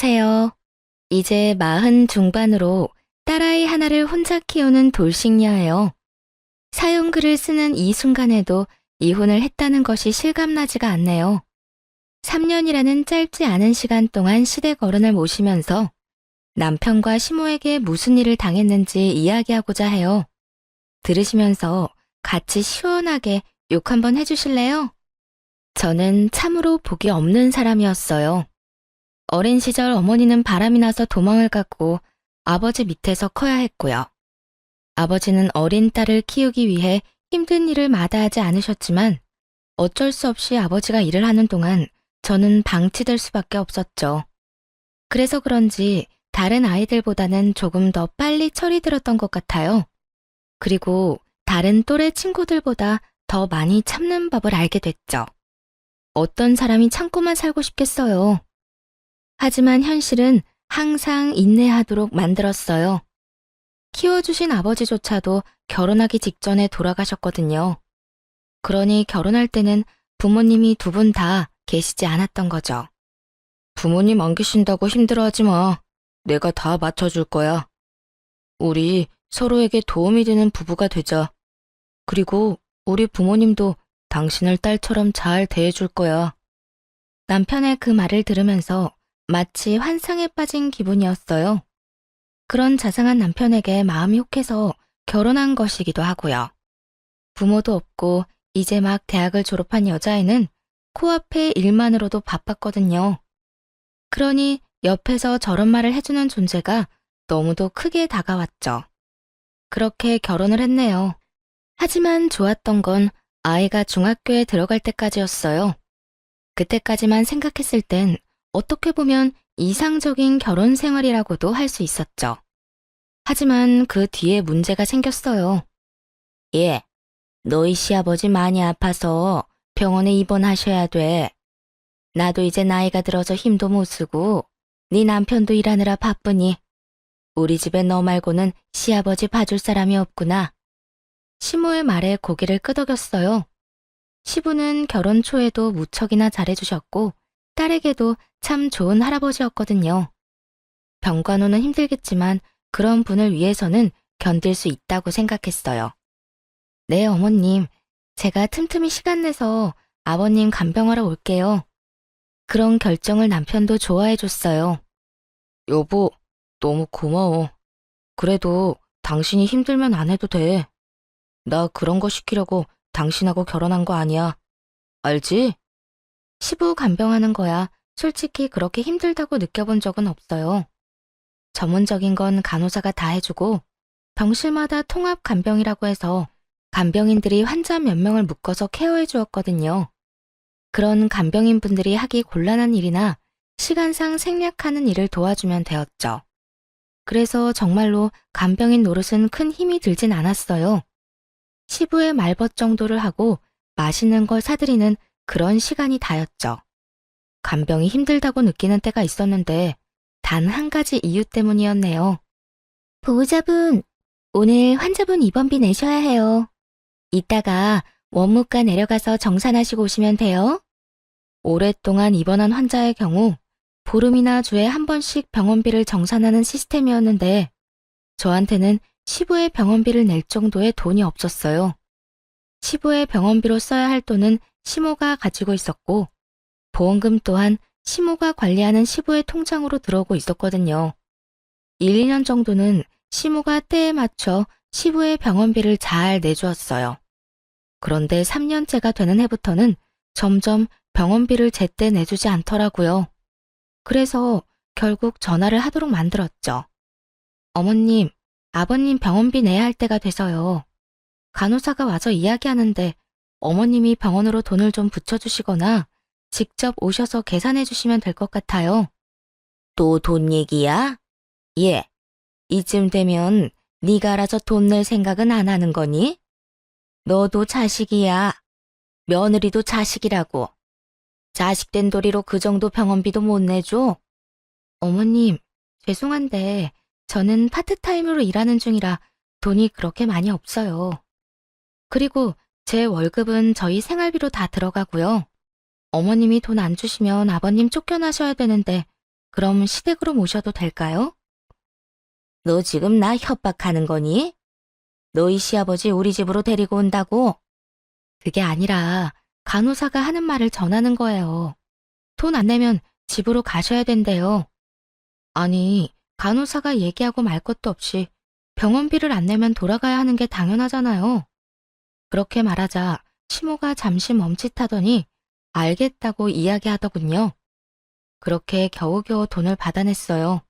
안녕하세요. 이제 40 중반으로 딸아이 하나를 혼자 키우는 돌싱녀예요. 사연글을 쓰는 이 순간에도 이혼을 했다는 것이 실감나지가 않네요. 3년이라는 짧지 않은 시간 동안 시댁 어른을 모시면서 남편과 시모에게 무슨 일을 당했는지 이야기하고자 해요. 들으시면서 같이 시원하게 욕 한번 해주실래요? 저는 참으로 복이 없는 사람이었어요. 어린 시절 어머니는 바람이 나서 도망을 갔고 아버지 밑에서 커야 했고요. 아버지는 어린 딸을 키우기 위해 힘든 일을 마다하지 않으셨지만 어쩔 수 없이 아버지가 일을 하는 동안 저는 방치될 수밖에 없었죠. 그래서 그런지 다른 아이들보다는 조금 더 빨리 철이 들었던 것 같아요. 그리고 다른 또래 친구들보다 더 많이 참는 법을 알게 됐죠. 어떤 사람이 참고만 살고 싶겠어요. 하지만 현실은 항상 인내하도록 만들었어요. 키워주신 아버지조차도 결혼하기 직전에 돌아가셨거든요. 그러니 결혼할 때는 부모님이 두 분 다 계시지 않았던 거죠. 부모님 안 계신다고 힘들어하지 마. 내가 다 맞춰줄 거야. 우리 서로에게 도움이 되는 부부가 되자. 그리고 우리 부모님도 당신을 딸처럼 잘 대해줄 거야. 남편의 그 말을 들으면서 마치 환상에 빠진 기분이었어요. 그런 자상한 남편에게 마음이 혹해서 결혼한 것이기도 하고요. 부모도 없고 이제 막 대학을 졸업한 여자애는 코앞의 일만으로도 바빴거든요. 그러니 옆에서 저런 말을 해주는 존재가 너무도 크게 다가왔죠. 그렇게 결혼을 했네요. 하지만 좋았던 건 아이가 중학교에 들어갈 때까지였어요. 그때까지만 생각했을 땐 어떻게 보면 이상적인 결혼 생활이라고도 할 수 있었죠. 하지만 그 뒤에 문제가 생겼어요. 예, 너희 시아버지 많이 아파서 병원에 입원하셔야 돼. 나도 이제 나이가 들어서 힘도 못 쓰고 네 남편도 일하느라 바쁘니 우리 집에 너 말고는 시아버지 봐줄 사람이 없구나. 시모의 말에 고개를 끄덕였어요. 시부는 결혼 초에도 무척이나 잘해주셨고 딸에게도 참 좋은 할아버지였거든요. 병간호는 힘들겠지만 그런 분을 위해서는 견딜 수 있다고 생각했어요. 네, 어머님. 제가 틈틈이 시간 내서 아버님 간병하러 올게요. 그런 결정을 남편도 좋아해줬어요. 여보, 너무 고마워. 그래도 당신이 힘들면 안 해도 돼. 나 그런 거 시키려고 당신하고 결혼한 거 아니야. 알지? 시부 간병하는 거야 솔직히 그렇게 힘들다고 느껴본 적은 없어요. 전문적인 건 간호사가 다 해주고 병실마다 통합 간병이라고 해서 간병인들이 환자 몇 명을 묶어서 케어해 주었거든요. 그런 간병인 분들이 하기 곤란한 일이나 시간상 생략하는 일을 도와주면 되었죠. 그래서 정말로 간병인 노릇은 큰 힘이 들진 않았어요. 시부의 말벗 정도를 하고 맛있는 걸 사드리는 그런 시간이 다였죠. 간병이 힘들다고 느끼는 때가 있었는데 단 한 가지 이유 때문이었네요. 보호자분, 오늘 환자분 입원비 내셔야 해요. 이따가 원무과 내려가서 정산하시고 오시면 돼요. 오랫동안 입원한 환자의 경우 보름이나 주에 한 번씩 병원비를 정산하는 시스템이었는데 저한테는 시부의 병원비를 낼 정도의 돈이 없었어요. 시부의 병원비로 써야 할 돈은 시모가 가지고 있었고 보험금 또한 시모가 관리하는 시부의 통장으로 들어오고 있었거든요. 1, 2년 정도는 시모가 때에 맞춰 시부의 병원비를 잘 내주었어요. 그런데 3년째가 되는 해부터는 점점 병원비를 제때 내주지 않더라고요. 그래서 결국 전화를 하도록 만들었죠. 어머님, 아버님 병원비 내야 할 때가 돼서요. 간호사가 와서 이야기하는데 어머님이 병원으로 돈을 좀 붙여주시거나 직접 오셔서 계산해 주시면 될 것 같아요. 또 돈 얘기야? 예. 이쯤 되면 네가 알아서 돈 낼 생각은 안 하는 거니? 너도 자식이야. 며느리도 자식이라고. 자식된 도리로 그 정도 병원비도 못 내줘? 어머님, 죄송한데 저는 파트타임으로 일하는 중이라 돈이 그렇게 많이 없어요. 그리고 제 월급은 저희 생활비로 다 들어가고요. 어머님이 돈 안 주시면 아버님 쫓겨나셔야 되는데 그럼 시댁으로 모셔도 될까요? 너 지금 나 협박하는 거니? 너희 시아버지 우리 집으로 데리고 온다고? 그게 아니라 간호사가 하는 말을 전하는 거예요. 돈 안 내면 집으로 가셔야 된대요. 아니, 간호사가 얘기하고 말 것도 없이 병원비를 안 내면 돌아가야 하는 게 당연하잖아요. 그렇게 말하자 시모가 잠시 멈칫하더니 알겠다고 이야기하더군요. 그렇게 겨우겨우 돈을 받아냈어요.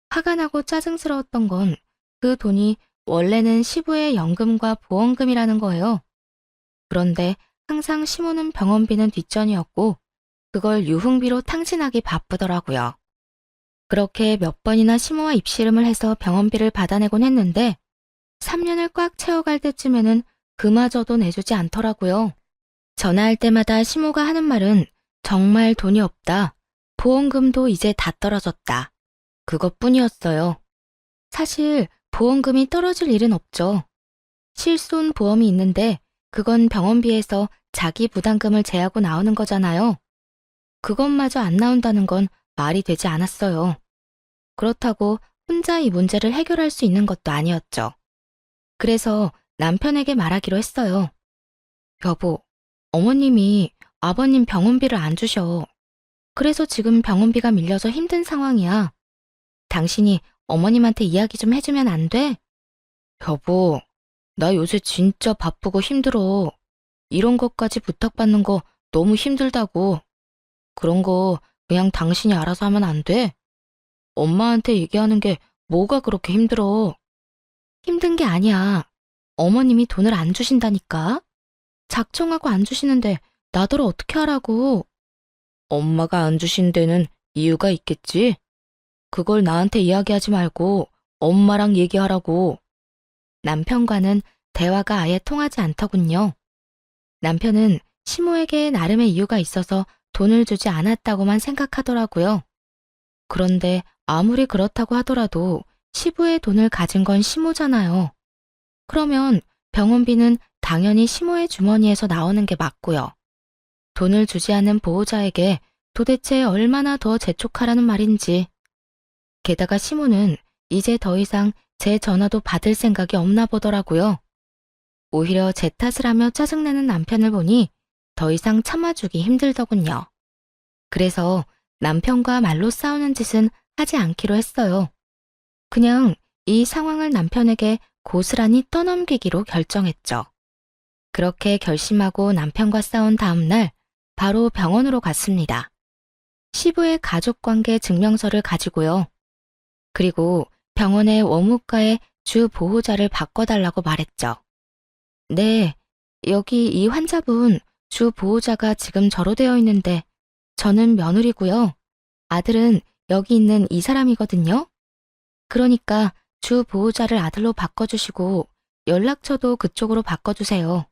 화가 나고 짜증스러웠던 건 그 돈이 원래는 시부의 연금과 보험금이라는 거예요. 그런데 항상 시모는 병원비는 뒷전이었고 그걸 유흥비로 탕진하기 바쁘더라고요. 그렇게 몇 번이나 시모와 입씨름을 해서 병원비를 받아내곤 했는데 3년을 꽉 채워갈 때쯤에는 그마저도 내주지 않더라고요. 전화할 때마다 시모가 하는 말은 정말 돈이 없다. 보험금도 이제 다 떨어졌다. 그것뿐이었어요. 사실 보험금이 떨어질 일은 없죠. 실손 보험이 있는데 그건 병원비에서 자기 부담금을 제하고 나오는 거잖아요. 그것마저 안 나온다는 건 말이 되지 않았어요. 그렇다고 혼자 이 문제를 해결할 수 있는 것도 아니었죠. 그래서 남편에게 말하기로 했어요. 여보, 어머님이 아버님 병원비를 안 주셔. 그래서 지금 병원비가 밀려서 힘든 상황이야. 당신이 어머님한테 이야기 좀 해주면 안 돼? 여보, 나 요새 진짜 바쁘고 힘들어. 이런 것까지 부탁받는 거 너무 힘들다고. 그런 거 그냥 당신이 알아서 하면 안 돼? 엄마한테 얘기하는 게 뭐가 그렇게 힘들어? 힘든 게 아니야. 어머님이 돈을 안 주신다니까? 작정하고 안 주시는데 나더러 어떻게 하라고? 엄마가 안 주신 데는 이유가 있겠지? 그걸 나한테 이야기하지 말고 엄마랑 얘기하라고. 남편과는 대화가 아예 통하지 않더군요. 남편은 시모에게 나름의 이유가 있어서 돈을 주지 않았다고만 생각하더라고요. 그런데 아무리 그렇다고 하더라도 시부의 돈을 가진 건 시모잖아요. 그러면 병원비는 당연히 시모의 주머니에서 나오는 게 맞고요. 돈을 주지 않은 보호자에게 도대체 얼마나 더 재촉하라는 말인지. 게다가 시모는 이제 더 이상 제 전화도 받을 생각이 없나 보더라고요. 오히려 제 탓을 하며 짜증내는 남편을 보니 더 이상 참아주기 힘들더군요. 그래서 남편과 말로 싸우는 짓은 하지 않기로 했어요. 그냥 이 상황을 남편에게 고스란히 떠넘기기로 결정했죠. 그렇게 결심하고 남편과 싸운 다음 날 바로 병원으로 갔습니다. 시부의 가족관계 증명서를 가지고요. 그리고 병원의 원무과의 주 보호자를 바꿔달라고 말했죠. 네, 여기 이 환자분 주 보호자가 지금 저로 되어 있는데 저는 며느리고요. 아들은 여기 있는 이 사람이거든요. 그러니까 주 보호자를 아들로 바꿔주시고 연락처도 그쪽으로 바꿔주세요.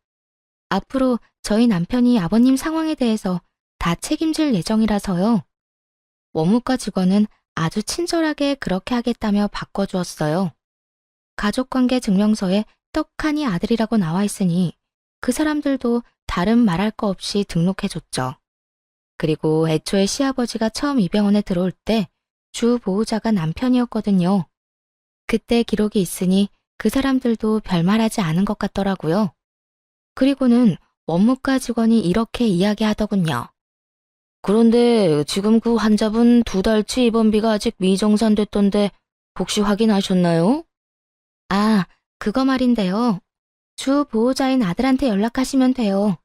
앞으로 저희 남편이 아버님 상황에 대해서 다 책임질 예정이라서요. 원무과 직원은 아주 친절하게 그렇게 하겠다며 바꿔주었어요. 가족관계 증명서에 떡하니 아들이라고 나와 있으니 그 사람들도 다른 말할 거 없이 등록해줬죠. 그리고 애초에 시아버지가 처음 이 병원에 들어올 때 주 보호자가 남편이었거든요. 그때 기록이 있으니 그 사람들도 별말하지 않은 것 같더라고요. 그리고는 원무과 직원이 이렇게 이야기하더군요. 그런데 지금 그 환자분 2달치 입원비가 아직 미정산됐던데 혹시 확인하셨나요? 아, 그거 말인데요. 주 보호자인 아들한테 연락하시면 돼요.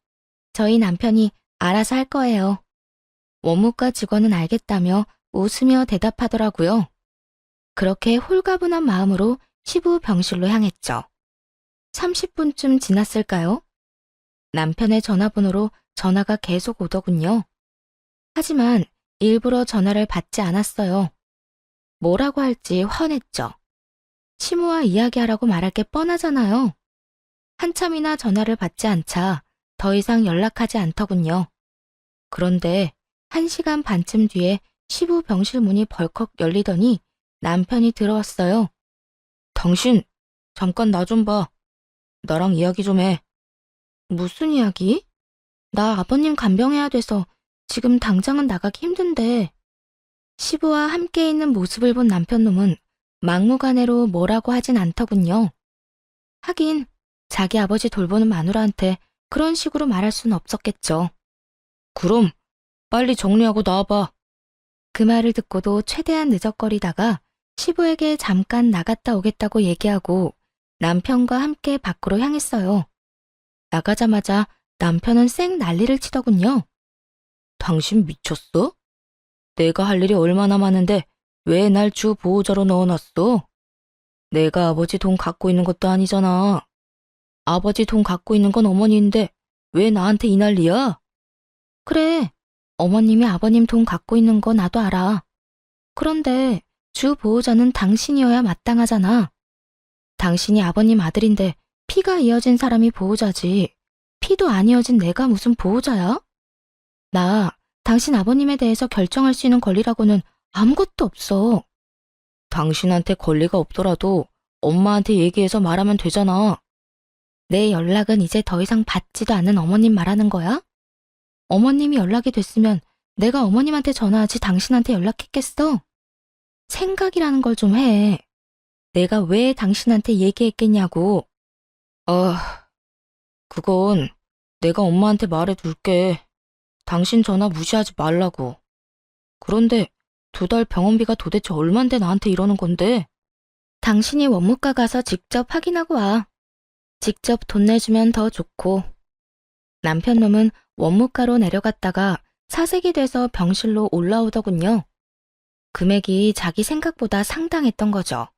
저희 남편이 알아서 할 거예요. 원무과 직원은 알겠다며 웃으며 대답하더라고요. 그렇게 홀가분한 마음으로 시부 병실로 향했죠. 30분쯤 지났을까요? 남편의 전화번호로 전화가 계속 오더군요. 하지만 일부러 전화를 받지 않았어요. 뭐라고 할지 훤했죠. 시모와 이야기하라고 말할 게 뻔하잖아요. 한참이나 전화를 받지 않자 더 이상 연락하지 않더군요. 그런데 1시간 반쯤 뒤에 시부 병실 문이 벌컥 열리더니 남편이 들어왔어요. 당신, 잠깐 나 좀 봐. 나랑 이야기 좀 해. 무슨 이야기? 나 아버님 간병해야 돼서 지금 당장은 나가기 힘든데. 시부와 함께 있는 모습을 본 남편놈은 막무가내로 뭐라고 하진 않더군요. 하긴 자기 아버지 돌보는 마누라한테 그런 식으로 말할 수는 없었겠죠. 그럼 빨리 정리하고 나와봐. 그 말을 듣고도 최대한 늦적거리다가 시부에게 잠깐 나갔다 오겠다고 얘기하고 남편과 함께 밖으로 향했어요. 나가자마자 남편은 쌩 난리를 치더군요. 당신 미쳤어? 내가 할 일이 얼마나 많은데 왜 날 주 보호자로 넣어놨어? 내가 아버지 돈 갖고 있는 것도 아니잖아. 아버지 돈 갖고 있는 건 어머니인데 왜 나한테 이 난리야? 그래, 어머님이 아버님 돈 갖고 있는 거 나도 알아. 그런데 주 보호자는 당신이어야 마땅하잖아. 당신이 아버님 아들인데 피가 이어진 사람이 보호자지. 피도 안 이어진 내가 무슨 보호자야? 나 당신 아버님에 대해서 결정할 수 있는 권리라고는 아무것도 없어. 당신한테 권리가 없더라도 엄마한테 얘기해서 말하면 되잖아. 내 연락은 이제 더 이상 받지도 않는 어머님 말하는 거야? 어머님이 연락이 됐으면 내가 어머님한테 전화하지 당신한테 연락했겠어? 생각이라는 걸 좀 해. 내가 왜 당신한테 얘기했겠냐고. 아, 그건 내가 엄마한테 말해둘게. 당신 전화 무시하지 말라고. 그런데 2달 병원비가 도대체 얼만데 나한테 이러는 건데? 당신이 원무과 가서 직접 확인하고 와. 직접 돈 내주면 더 좋고. 남편놈은 원무과로 내려갔다가 사색이 돼서 병실로 올라오더군요. 금액이 자기 생각보다 상당했던 거죠.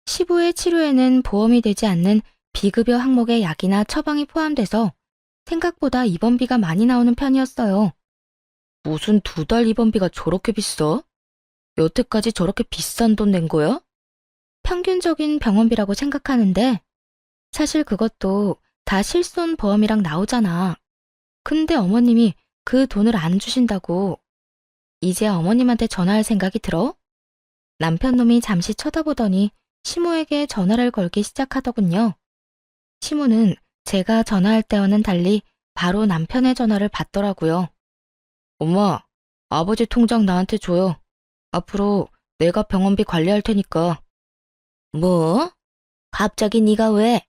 시부의 치료에는 보험이 되지 않는 비급여 항목의 약이나 처방이 포함돼서 생각보다 입원비가 많이 나오는 편이었어요. 무슨 2달 입원비가 저렇게 비싸? 여태까지 저렇게 비싼 돈 낸 거야? 평균적인 병원비라고 생각하는데 사실 그것도 다 실손보험이랑 나오잖아. 근데 어머님이 그 돈을 안 주신다고. 이제 어머님한테 전화할 생각이 들어? 남편놈이 잠시 쳐다보더니 시모에게 전화를 걸기 시작하더군요. 시모는 제가 전화할 때와는 달리 바로 남편의 전화를 받더라고요. 엄마, 아버지 통장 나한테 줘요. 앞으로 내가 병원비 관리할 테니까. 뭐? 갑자기 네가 왜?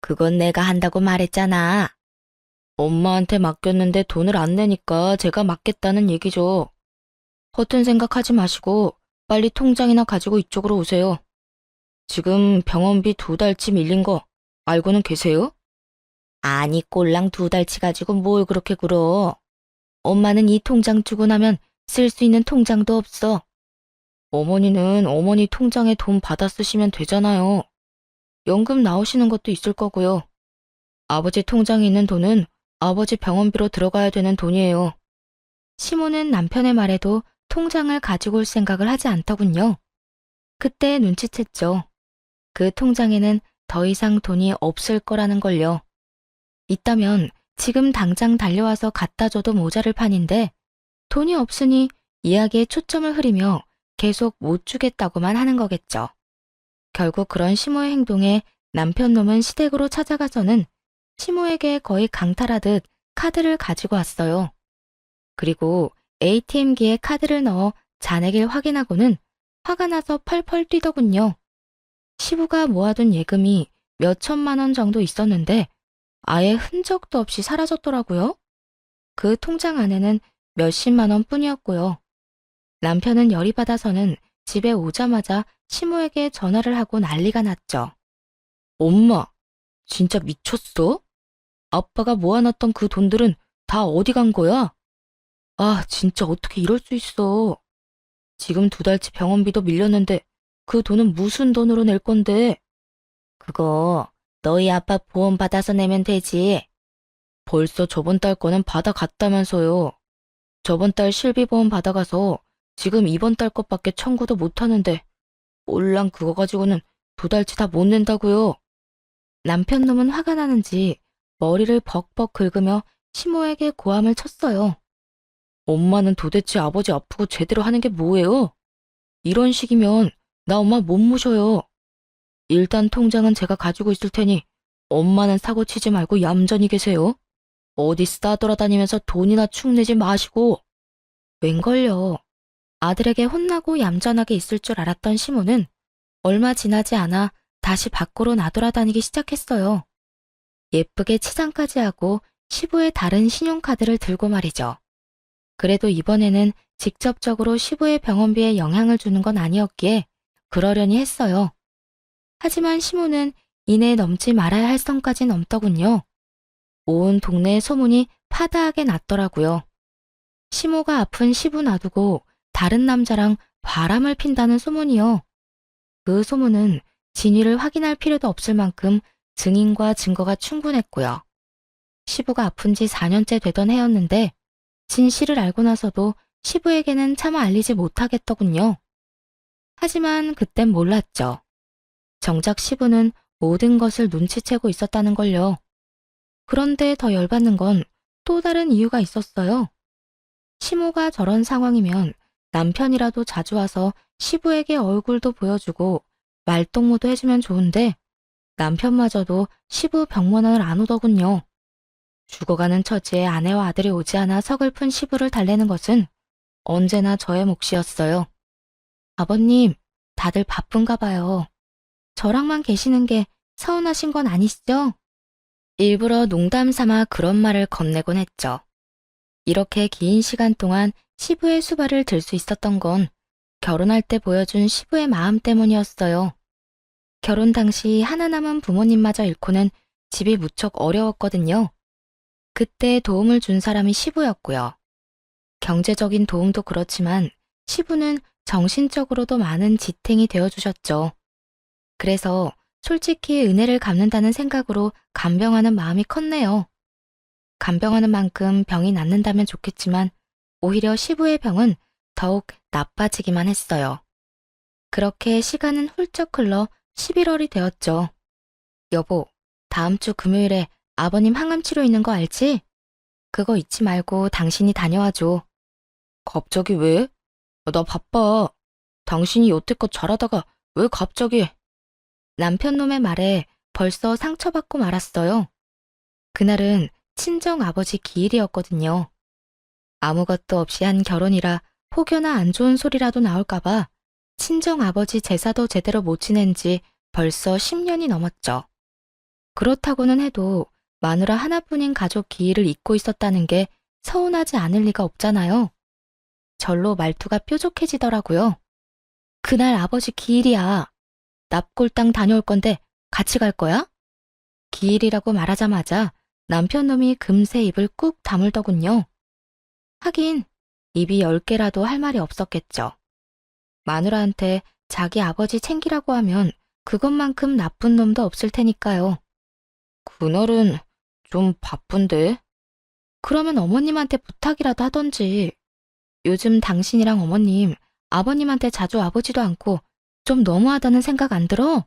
그건 내가 한다고 말했잖아. 엄마한테 맡겼는데 돈을 안 내니까 제가 맡겠다는 얘기죠. 허튼 생각하지 마시고 빨리 통장이나 가지고 이쪽으로 오세요. 지금 병원비 2달치 밀린 거 알고는 계세요? 아니 꼴랑 2달치 가지고 뭘 그렇게 굴어. 엄마는 이 통장 주고 나면 쓸 수 있는 통장도 없어. 어머니는 어머니 통장에 돈 받아 쓰시면 되잖아요. 연금 나오시는 것도 있을 거고요. 아버지 통장에 있는 돈은 아버지 병원비로 들어가야 되는 돈이에요. 시모는 남편의 말에도 통장을 가지고 올 생각을 하지 않더군요. 그때 눈치챘죠. 그 통장에는 더 이상 돈이 없을 거라는 걸요. 있다면 지금 당장 달려와서 갖다 줘도 모자를 판인데 돈이 없으니 이야기에 초점을 흐리며 계속 못 주겠다고만 하는 거겠죠. 결국 그런 시모의 행동에 남편놈은 시댁으로 찾아가서는 시모에게 거의 강탈하듯 카드를 가지고 왔어요. 그리고 ATM기에 카드를 넣어 잔액을 확인하고는 화가 나서 펄펄 뛰더군요. 시부가 모아둔 예금이 몇 천만 원 정도 있었는데 아예 흔적도 없이 사라졌더라고요. 그 통장 안에는 몇십만 원 뿐이었고요. 남편은 열이 받아서는 집에 오자마자 시모에게 전화를 하고 난리가 났죠. 엄마, 진짜 미쳤어? 아빠가 모아놨던 그 돈들은 다 어디 간 거야? 아, 진짜 어떻게 이럴 수 있어. 지금 2달치 병원비도 밀렸는데 그 돈은 무슨 돈으로 낼 건데? 그거 너희 아빠 보험 받아서 내면 되지. 벌써 저번 달 거는 받아갔다면서요. 저번 달 실비보험 받아가서 지금 이번 달 것밖에 청구도 못 하는데 올랑 그거 가지고는 2달치 다 못 낸다고요. 남편놈은 화가 나는지 머리를 벅벅 긁으며 시모에게 고함을 쳤어요. 엄마는 도대체 아버지 아프고 제대로 하는 게 뭐예요? 이런 식이면 나 엄마 못 모셔요. 일단 통장은 제가 가지고 있을 테니 엄마는 사고 치지 말고 얌전히 계세요. 어디 싸돌아다니면서 돈이나 축 내지 마시고. 웬걸요. 아들에게 혼나고 얌전하게 있을 줄 알았던 시모는 얼마 지나지 않아 다시 밖으로 나돌아다니기 시작했어요. 예쁘게 치장까지 하고 시부의 다른 신용카드를 들고 말이죠. 그래도 이번에는 직접적으로 시부의 병원비에 영향을 주는 건 아니었기에 그러려니 했어요. 하지만 시모는 이내 넘지 말아야 할 선까지 넘더군요. 온 동네에 소문이 파다하게 났더라고요. 시모가 아픈 시부 놔두고 다른 남자랑 바람을 핀다는 소문이요. 그 소문은 진위를 확인할 필요도 없을 만큼 증인과 증거가 충분했고요. 시부가 아픈 지 4년째 되던 해였는데 진실을 알고 나서도 시부에게는 차마 알리지 못하겠더군요. 하지만 그땐 몰랐죠. 정작 시부는 모든 것을 눈치채고 있었다는 걸요. 그런데 더 열받는 건 또 다른 이유가 있었어요. 시모가 저런 상황이면 남편이라도 자주 와서 시부에게 얼굴도 보여주고 말동무도 해주면 좋은데 남편마저도 시부 병문안을 안 오더군요. 죽어가는 처지에 아내와 아들이 오지 않아 서글픈 시부를 달래는 것은 언제나 저의 몫이었어요. 아버님, 다들 바쁜가 봐요. 저랑만 계시는 게 서운하신 건 아니시죠? 일부러 농담 삼아 그런 말을 건네곤 했죠. 이렇게 긴 시간 동안 시부의 수발을 들 수 있었던 건 결혼할 때 보여준 시부의 마음 때문이었어요. 결혼 당시 하나 남은 부모님마저 잃고는 집이 무척 어려웠거든요. 그때 도움을 준 사람이 시부였고요. 경제적인 도움도 그렇지만 시부는 정신적으로도 많은 지탱이 되어주셨죠. 그래서 솔직히 은혜를 갚는다는 생각으로 간병하는 마음이 컸네요. 간병하는 만큼 병이 낫는다면 좋겠지만 오히려 시부의 병은 더욱 나빠지기만 했어요. 그렇게 시간은 훌쩍 흘러 11월이 되었죠. 여보, 다음 주 금요일에 아버님 항암 치료 있는 거 알지? 그거 잊지 말고 당신이 다녀와줘. 갑자기 왜? 나 바빠. 당신이 여태껏 잘하다가 왜 갑자기? 남편 놈의 말에 벌써 상처받고 말았어요. 그날은 친정 아버지 기일이었거든요. 아무것도 없이 한 결혼이라 혹여나 안 좋은 소리라도 나올까봐 친정 아버지 제사도 제대로 못 지낸 지 벌써 10년이 넘었죠. 그렇다고는 해도 마누라 하나뿐인 가족 기일을 잊고 있었다는 게 서운하지 않을 리가 없잖아요. 절로 말투가 뾰족해지더라고요. 그날 아버지 기일이야. 납골당 다녀올 건데 같이 갈 거야? 기일이라고 말하자마자 남편 놈이 금세 입을 꾹 다물더군요. 하긴 입이 10개라도 할 말이 없었겠죠. 마누라한테 자기 아버지 챙기라고 하면 그것만큼 나쁜 놈도 없을 테니까요. 그날은 좀 바쁜데? 그러면 어머님한테 부탁이라도 하던지. 요즘 당신이랑 어머님, 아버님한테 자주 와보지도 않고 좀 너무하다는 생각 안 들어?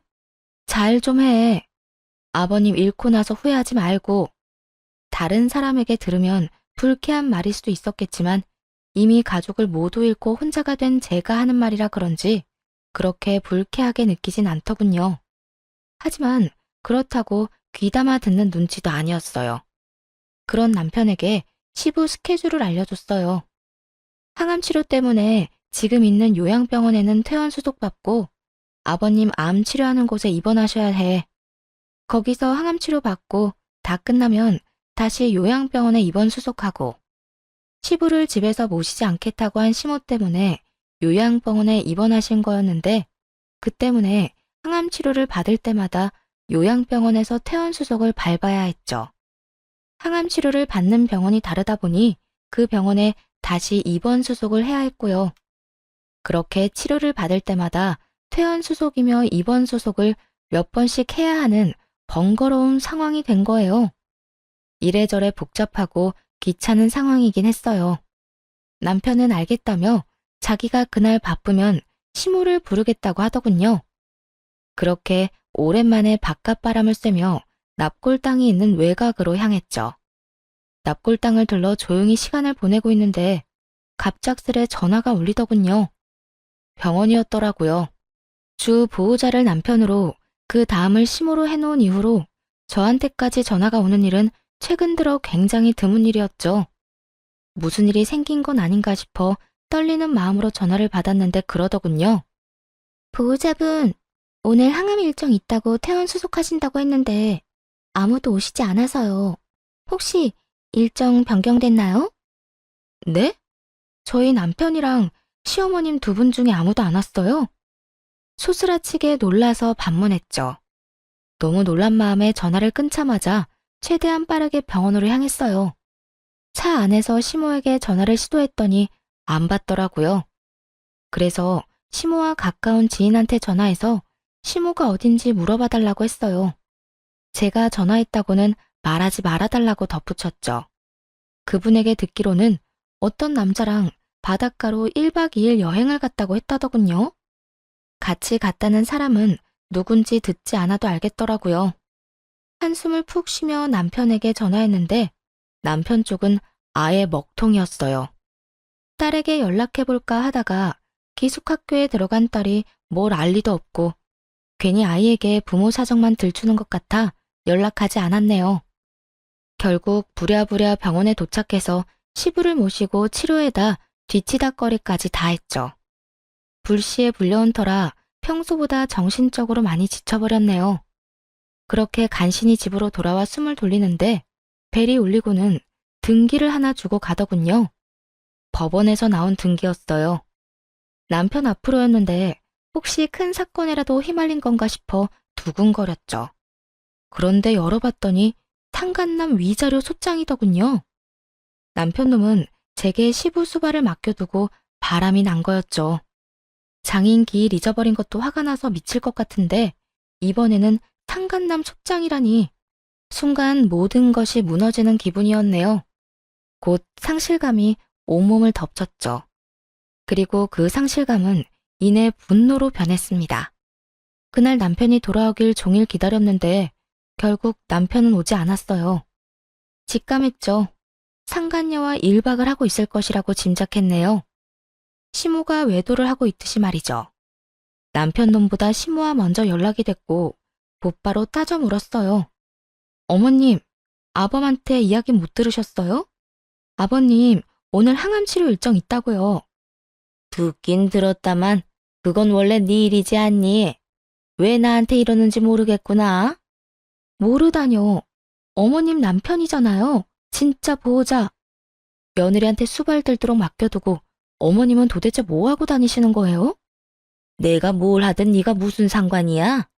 잘 좀 해. 아버님 잃고 나서 후회하지 말고. 다른 사람에게 들으면 불쾌한 말일 수도 있었겠지만 이미 가족을 모두 잃고 혼자가 된 제가 하는 말이라 그런지 그렇게 불쾌하게 느끼진 않더군요. 하지만 그렇다고 귀담아 듣는 눈치도 아니었어요. 그런 남편에게 시부 스케줄을 알려줬어요. 항암 치료 때문에 지금 있는 요양병원에는 퇴원 수속받고 아버님 암 치료하는 곳에 입원하셔야 해. 거기서 항암 치료 받고 다 끝나면 다시 요양병원에 입원 수속하고 시부를 집에서 모시지 않겠다고 한 시모 때문에 요양병원에 입원하신 거였는데 그 때문에 항암 치료를 받을 때마다 요양병원에서 퇴원 수속을 밟아야 했죠. 항암 치료를 받는 병원이 다르다 보니 그 병원에 다시 입원 수속을 해야 했고요. 그렇게 치료를 받을 때마다 퇴원 수속이며 입원 수속을 몇 번씩 해야 하는 번거로운 상황이 된 거예요. 이래저래 복잡하고 귀찮은 상황이긴 했어요. 남편은 알겠다며 자기가 그날 바쁘면 시모를 부르겠다고 하더군요. 그렇게 오랜만에 바깥바람을 쐬며 납골당이 있는 외곽으로 향했죠. 납골당을 들러 조용히 시간을 보내고 있는데 갑작스레 전화가 울리더군요. 병원이었더라고요. 주 보호자를 남편으로 그 다음을 시모로 해놓은 이후로 저한테까지 전화가 오는 일은 최근 들어 굉장히 드문 일이었죠. 무슨 일이 생긴 건 아닌가 싶어 떨리는 마음으로 전화를 받았는데 그러더군요. 보호자분, 오늘 항암 일정 있다고 퇴원 수속하신다고 했는데 아무도 오시지 않아서요. 혹시 일정 변경됐나요? 네? 저희 남편이랑 시어머님 두 분 중에 아무도 안 왔어요. 소스라치게 놀라서 반문했죠. 너무 놀란 마음에 전화를 끊자마자 최대한 빠르게 병원으로 향했어요. 차 안에서 시모에게 전화를 시도했더니 안 받더라고요. 그래서 시모와 가까운 지인한테 전화해서 시모가 어딘지 물어봐달라고 했어요. 제가 전화했다고는 말하지 말아달라고 덧붙였죠. 그분에게 듣기로는 어떤 남자랑 바닷가로 1박 2일 여행을 갔다고 했다더군요. 같이 갔다는 사람은 누군지 듣지 않아도 알겠더라고요. 한숨을 푹 쉬며 남편에게 전화했는데 남편 쪽은 아예 먹통이었어요. 딸에게 연락해볼까 하다가 기숙학교에 들어간 딸이 뭘 알 리도 없고 괜히 아이에게 부모 사정만 들추는 것 같아 연락하지 않았네요. 결국 부랴부랴 병원에 도착해서 시부를 모시고 치료에다 뒤치다꺼리까지 다 했죠. 불시에 불려온 터라 평소보다 정신적으로 많이 지쳐버렸네요. 그렇게 간신히 집으로 돌아와 숨을 돌리는데 벨이 울리고는 등기를 하나 주고 가더군요. 법원에서 나온 등기였어요. 남편 앞으로였는데 혹시 큰 사건이라도 휘말린 건가 싶어 두근거렸죠. 그런데 열어봤더니 탄간남 위자료 소장이더군요. 남편 놈은 제게 시부 수발을 맡겨두고 바람이 난 거였죠. 장인 기일 잊어버린 것도 화가 나서 미칠 것 같은데 이번에는 탄간남 촉장이라니 순간 모든 것이 무너지는 기분이었네요. 곧 상실감이 온몸을 덮쳤죠. 그리고 그 상실감은 이내 분노로 변했습니다. 그날 남편이 돌아오길 종일 기다렸는데 결국 남편은 오지 않았어요. 직감했죠. 상간녀와 1박을 하고 있을 것이라고 짐작했네요. 시모가 외도를 하고 있듯이 말이죠. 남편 놈보다 시모와 먼저 연락이 됐고 곧바로 따져 물었어요. 어머님, 아범한테 이야기 못 들으셨어요? 아버님, 오늘 항암치료 일정 있다고요. 듣긴 들었다만 그건 원래 네 일이지 않니? 왜 나한테 이러는지 모르겠구나. 모르다뇨. 어머님 남편이잖아요. 진짜 보호자. 며느리한테 수발 들도록 맡겨두고 어머님은 도대체 뭐하고 다니시는 거예요? 내가 뭘 하든 네가 무슨 상관이야?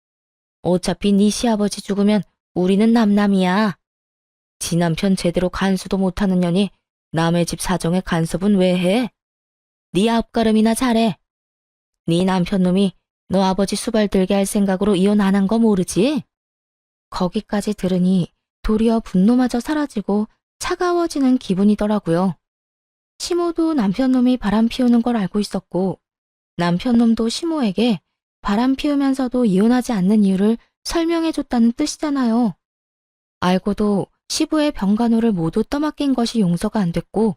어차피 네 시아버지 죽으면 우리는 남남이야. 지 남편 제대로 간수도 못하는 년이 남의 집 사정에 간섭은 왜 해? 네 앞가름이나 잘해. 네 남편 놈이 너 아버지 수발 들게 할 생각으로 이혼 안 한 거 모르지? 거기까지 들으니 도리어 분노마저 사라지고 차가워지는 기분이더라고요. 시모도 남편 놈이 바람 피우는 걸 알고 있었고 남편 놈도 시모에게 바람 피우면서도 이혼하지 않는 이유를 설명해줬다는 뜻이잖아요. 알고도 시부의 병간호를 모두 떠맡긴 것이 용서가 안 됐고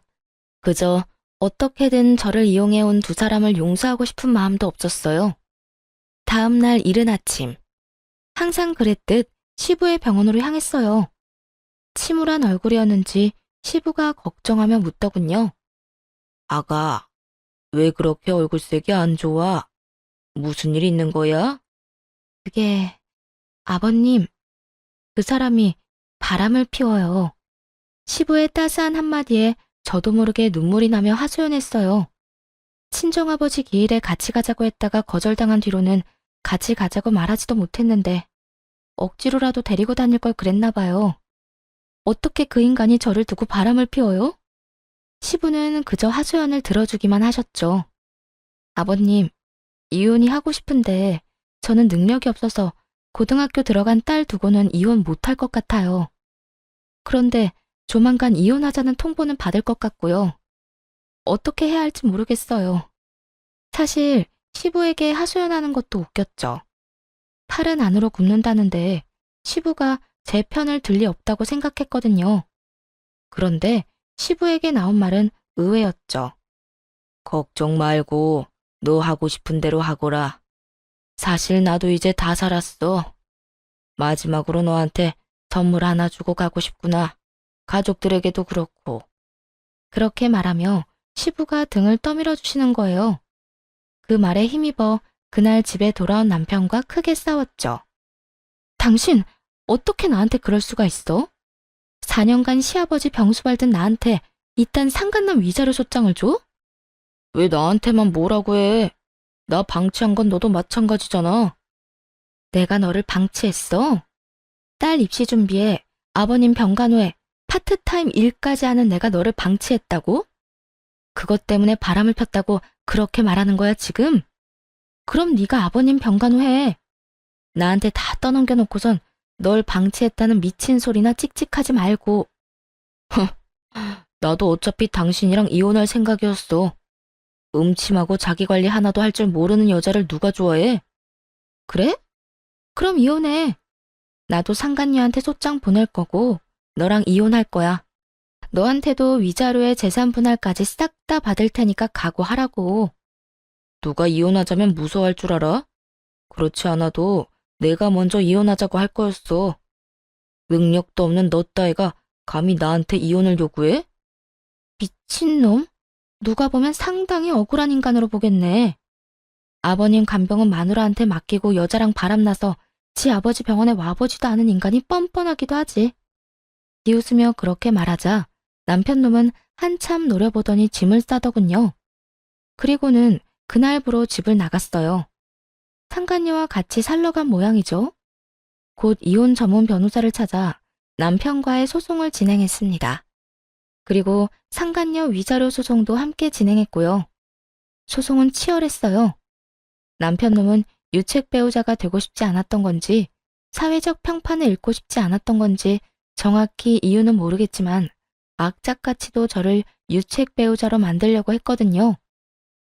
그저 어떻게든 저를 이용해온 두 사람을 용서하고 싶은 마음도 없었어요. 다음 날 이른 아침, 항상 그랬듯 시부의 병원으로 향했어요. 침울한 얼굴이었는지 시부가 걱정하며 묻더군요. 아가, 왜 그렇게 얼굴색이 안 좋아? 무슨 일 있는 거야? 그게, 아버님, 그 사람이 바람을 피워요. 시부의 따스한 한마디에 저도 모르게 눈물이 나며 하소연했어요. 친정아버지 기일에 같이 가자고 했다가 거절당한 뒤로는 같이 가자고 말하지도 못했는데 억지로라도 데리고 다닐 걸 그랬나 봐요. 어떻게 그 인간이 저를 두고 바람을 피워요? 시부는 그저 하소연을 들어주기만 하셨죠. 아버님, 이혼이 하고 싶은데 저는 능력이 없어서 고등학교 들어간 딸 두고는 이혼 못할 것 같아요. 그런데 조만간 이혼하자는 통보는 받을 것 같고요. 어떻게 해야 할지 모르겠어요. 사실 시부에게 하소연하는 것도 웃겼죠. 팔은 안으로 굽는다는데 시부가 제 편을 들 리 없다고 생각했거든요. 그런데 시부에게 나온 말은 의외였죠. 걱정 말고 너 하고 싶은 대로 하거라. 사실 나도 이제 다 살았어. 마지막으로 너한테 선물 하나 주고 가고 싶구나. 가족들에게도 그렇고. 그렇게 말하며 시부가 등을 떠밀어 주시는 거예요. 그 말에 힘입어 그날 집에 돌아온 남편과 크게 싸웠죠. 당신, 어떻게 나한테 그럴 수가 있어? 4년간 시아버지 병수 밟던 나한테 이딴 상간남 위자료 소장을 줘? 왜 나한테만 뭐라고 해? 나 방치한 건 너도 마찬가지잖아. 내가 너를 방치했어? 딸 입시 준비에 아버님 병간호에 파트타임 일까지 하는 내가 너를 방치했다고? 그것 때문에 바람을 폈다고 그렇게 말하는 거야 지금? 그럼 네가 아버님 병간호해. 나한테 다 떠넘겨놓고선 널 방치했다는 미친 소리나 찍찍하지 말고. 나도 어차피 당신이랑 이혼할 생각이었어. 음침하고 자기관리 하나도 할 줄 모르는 여자를 누가 좋아해? 그래? 그럼 이혼해. 나도 상간녀한테 소장 보낼 거고 너랑 이혼할 거야. 너한테도 위자료에 재산 분할까지 싹 다 받을 테니까 각오하라고. 누가 이혼하자면 무서워할 줄 알아? 그렇지 않아도 내가 먼저 이혼하자고 할 거였어. 능력도 없는 너 따위가 감히 나한테 이혼을 요구해? 미친놈? 누가 보면 상당히 억울한 인간으로 보겠네. 아버님 간병은 마누라한테 맡기고 여자랑 바람나서 지 아버지 병원에 와보지도 않은 인간이 뻔뻔하기도 하지. 비웃으며 그렇게 말하자 남편놈은 한참 노려보더니 짐을 싸더군요. 그리고는 그날부로 집을 나갔어요. 상간녀와 같이 살러 간 모양이죠. 곧 이혼 전문 변호사를 찾아 남편과의 소송을 진행했습니다. 그리고 상간녀 위자료 소송도 함께 진행했고요. 소송은 치열했어요. 남편놈은 유책 배우자가 되고 싶지 않았던 건지 사회적 평판을 잃고 싶지 않았던 건지 정확히 이유는 모르겠지만 악착같이도 저를 유책 배우자로 만들려고 했거든요.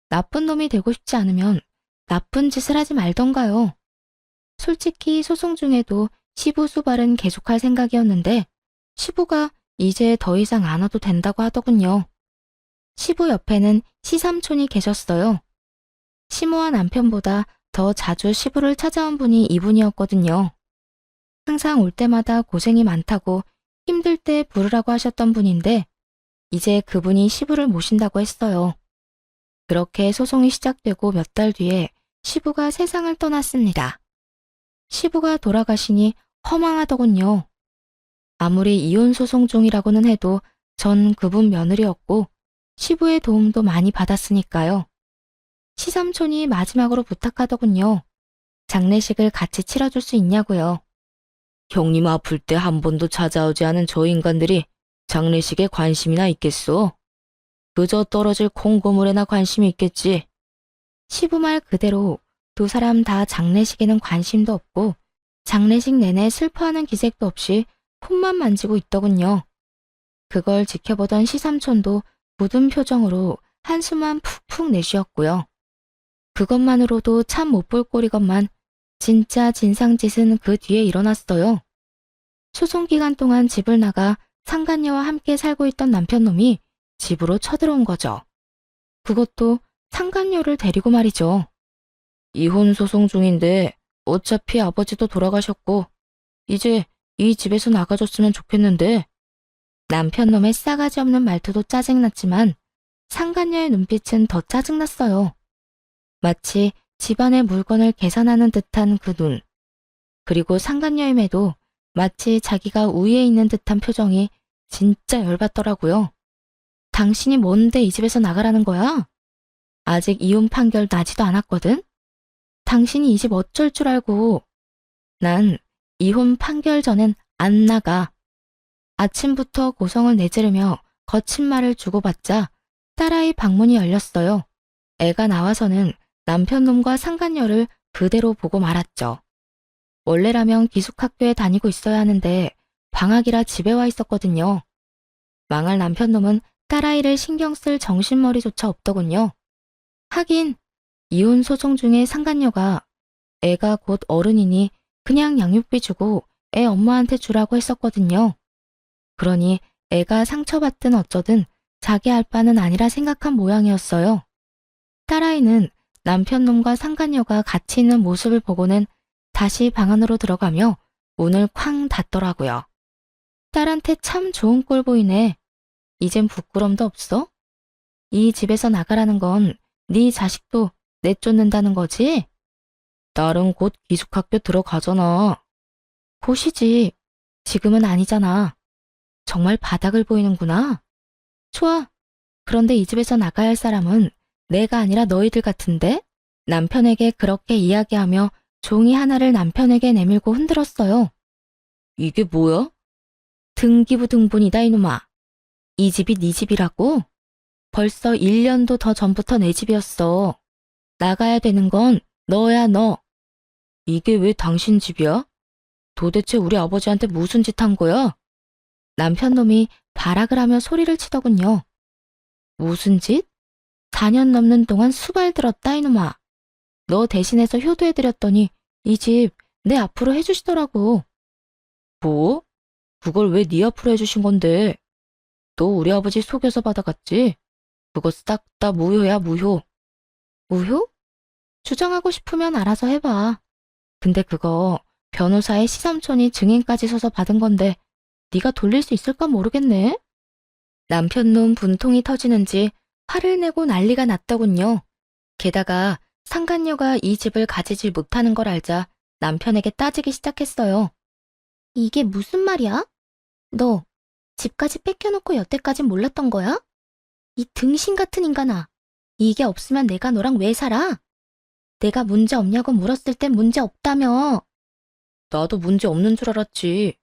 나쁜 놈이 되고 싶지 않으면 나쁜 짓을 하지 말던가요. 솔직히 소송 중에도 시부 수발은 계속할 생각이었는데 시부가 이제 더 이상 안 와도 된다고 하더군요. 시부 옆에는 시삼촌이 계셨어요. 시모와 남편보다 더 자주 시부를 찾아온 분이 이분이었거든요. 항상 올 때마다 고생이 많다고 힘들 때 부르라고 하셨던 분인데 이제 그분이 시부를 모신다고 했어요. 그렇게 소송이 시작되고 몇 달 뒤에 시부가 세상을 떠났습니다. 시부가 돌아가시니 허망하더군요. 아무리 이혼 소송 중이라고는 해도 전 그분 며느리였고 시부의 도움도 많이 받았으니까요. 시삼촌이 마지막으로 부탁하더군요. 장례식을 같이 치러줄 수 있냐고요. 형님 아플 때 한 번도 찾아오지 않은 저 인간들이 장례식에 관심이나 있겠소? 그저 떨어질 콩고물에나 관심이 있겠지. 시부 말 그대로 두 사람 다 장례식에는 관심도 없고 장례식 내내 슬퍼하는 기색도 없이 폰만 만지고 있더군요. 그걸 지켜보던 시삼촌도 굳은 표정으로 한숨만 푹푹 내쉬었고요. 그것만으로도 참 못 볼 꼴이건만 진짜 진상짓은 그 뒤에 일어났어요. 소송 기간 동안 집을 나가 상간녀와 함께 살고 있던 남편놈이 집으로 쳐들어온 거죠. 그것도 상간녀를 데리고 말이죠. 이혼 소송 중인데 어차피 아버지도 돌아가셨고 이제 이 집에서 나가줬으면 좋겠는데. 남편놈의 싸가지 없는 말투도 짜증났지만 상간녀의 눈빛은 더 짜증났어요. 마치 집안의 물건을 계산하는 듯한 그 눈. 그리고 상간녀임에도 마치 자기가 우위에 있는 듯한 표정이 진짜 열받더라고요. 당신이 뭔데 이 집에서 나가라는 거야? 아직 이혼 판결 나지도 않았거든? 당신이 이 집 어쩔 줄 알고. 난 이혼 판결 전엔 안 나가. 아침부터 고성을 내지르며 거친 말을 주고받자 딸아이 방문이 열렸어요. 애가 나와서는 남편놈과 상간녀를 그대로 보고 말았죠. 원래라면 기숙학교에 다니고 있어야 하는데 방학이라 집에 와 있었거든요. 망할 남편놈은 딸아이를 신경 쓸 정신머리조차 없더군요. 하긴 이혼 소송 중에 상간녀가 애가 곧 어른이니 그냥 양육비 주고 애 엄마한테 주라고 했었거든요. 그러니 애가 상처받든 어쩌든 자기 할 바는 아니라 생각한 모양이었어요. 딸아이는 남편놈과 상간녀가 같이 있는 모습을 보고는 다시 방 안으로 들어가며 문을 쾅 닫더라고요. 딸한테 참 좋은 꼴 보이네. 이젠 부끄럼도 없어? 이 집에서 나가라는 건 네 자식도 내쫓는다는 거지? 딸은 곧 기숙학교 들어가잖아. 곧이지. 지금은 아니잖아. 정말 바닥을 보이는구나. 좋아. 그런데 이 집에서 나가야 할 사람은 내가 아니라 너희들 같은데? 남편에게 그렇게 이야기하며 종이 하나를 남편에게 내밀고 흔들었어요. 이게 뭐야? 등기부등본이다 이놈아. 이 집이 네 집이라고? 벌써 1년도 더 전부터 내 집이었어. 나가야 되는 건 너야 너. 이게 왜 당신 집이야? 도대체 우리 아버지한테 무슨 짓 한 거야? 남편 놈이 발악을 하며 소리를 치더군요. 무슨 짓? 4년 넘는 동안 수발 들었다 이놈아. 너 대신해서 효도해드렸더니 이 집 내 앞으로 해주시더라고. 뭐? 그걸 왜 네 앞으로 해주신 건데? 너 우리 아버지 속여서 받아갔지? 그거 싹 다 무효야 무효. 무효? 주장하고 싶으면 알아서 해봐. 근데 그거 변호사의 시삼촌이 증인까지 서서 받은 건데 네가 돌릴 수 있을까 모르겠네. 남편놈 분통이 터지는지 화를 내고 난리가 났더군요. 게다가 상간녀가 이 집을 가지지 못하는 걸 알자 남편에게 따지기 시작했어요. 이게 무슨 말이야? 너 집까지 뺏겨놓고 여태까진 몰랐던 거야? 이 등신 같은 인간아. 이게 없으면 내가 너랑 왜 살아? 내가 문제 없냐고 물었을 땐 문제 없다며. 나도 문제 없는 줄 알았지.